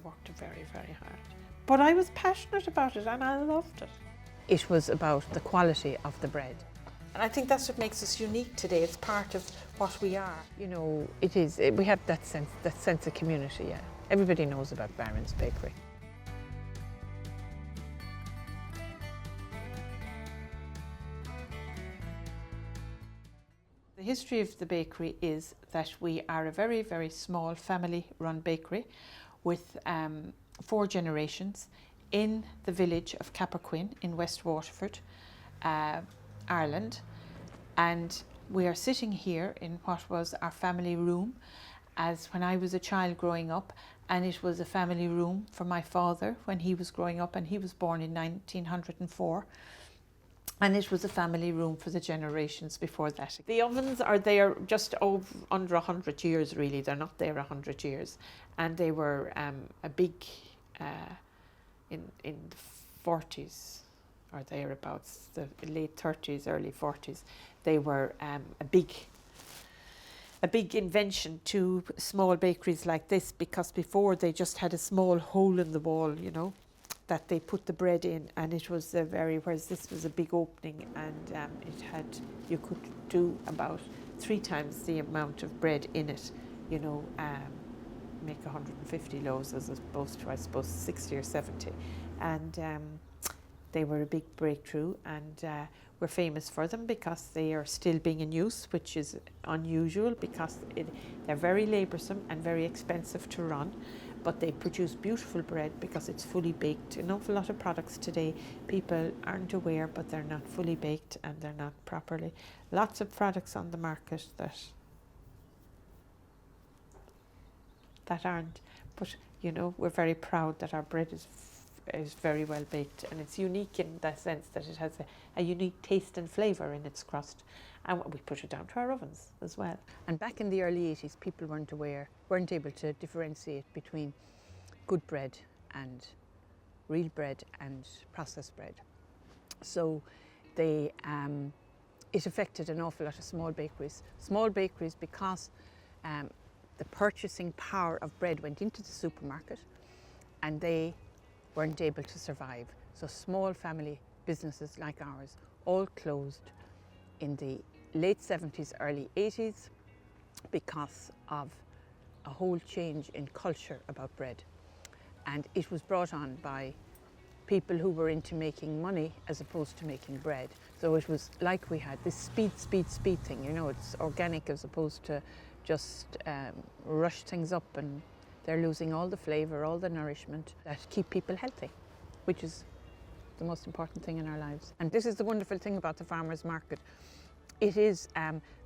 worked very, very hard. But I was passionate about it and I loved it. It was about the quality of the bread. And I think that's what makes us unique today. It's part of what we are. You know, it is. We have that sense of community. Yeah, everybody knows about Barron's Bakery. The history of the bakery is that we are a very, very small family-run bakery with 4 generations in the village of Capperquin in West Waterford, Ireland. And we are sitting here in what was our family room as when I was a child growing up, and it was a family room for my father when he was growing up, and he was born in 1904. And it was a family room for the generations before that. The ovens are there just under 100 years, really. They're not there 100 years. And they were a big, in the 40s or thereabouts, the late 30s, early 40s, they were a big invention to small bakeries like this, because before they just had a small hole in the wall, you know, that they put the bread in, and it was whereas this was a big opening, and you could do about 3 times the amount of bread in it, you know, make 150 loaves as opposed to, I suppose, 60 or 70. And they were a big breakthrough, and we're famous for them because they are still being in use, which is unusual because they're very laboursome and very expensive to run. But they produce beautiful bread because it's fully baked. An awful lot of products today, people aren't aware, but they're not fully baked and they're not properly. Lots of products on the market that aren't. But, you know, we're very proud that our bread is very well baked, and it's unique in that sense that it has a unique taste and flavour in its crust. And we put it down to our ovens as well. And back in the early 80s, people weren't able to differentiate between good bread and real bread and processed bread. So it affected an awful lot of small bakeries. Small bakeries, because the purchasing power of bread went into the supermarket, and they weren't able to survive. So small family businesses like ours all closed in the late 70s, early 80s, because of a whole change in culture about bread. And it was brought on by people who were into making money as opposed to making bread. So it was like we had this speed thing, you know, it's organic as opposed to just rush things up, and they're losing all the flavour, all the nourishment that keep people healthy, which is the most important thing in our lives. And this is the wonderful thing about the farmers market. It is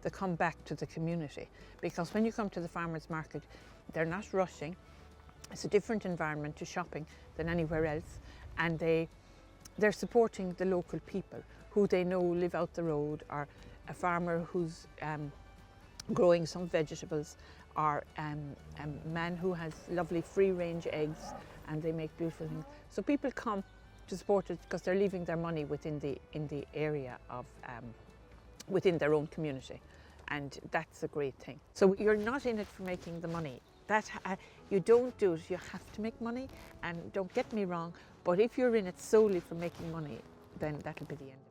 the comeback to the community, because when you come to the farmers market, they're not rushing. It's a different environment to shopping than anywhere else, and they're supporting the local people who they know live out the road, or a farmer who's growing some vegetables, or a man who has lovely free-range eggs, and they make beautiful things. So people come to support it because they're leaving their money in the area of within their own community, and that's a great thing. So you're not in it for making the money. You don't do it. You have to make money, and don't get me wrong, but if you're in it solely for making money, then that'll be the end.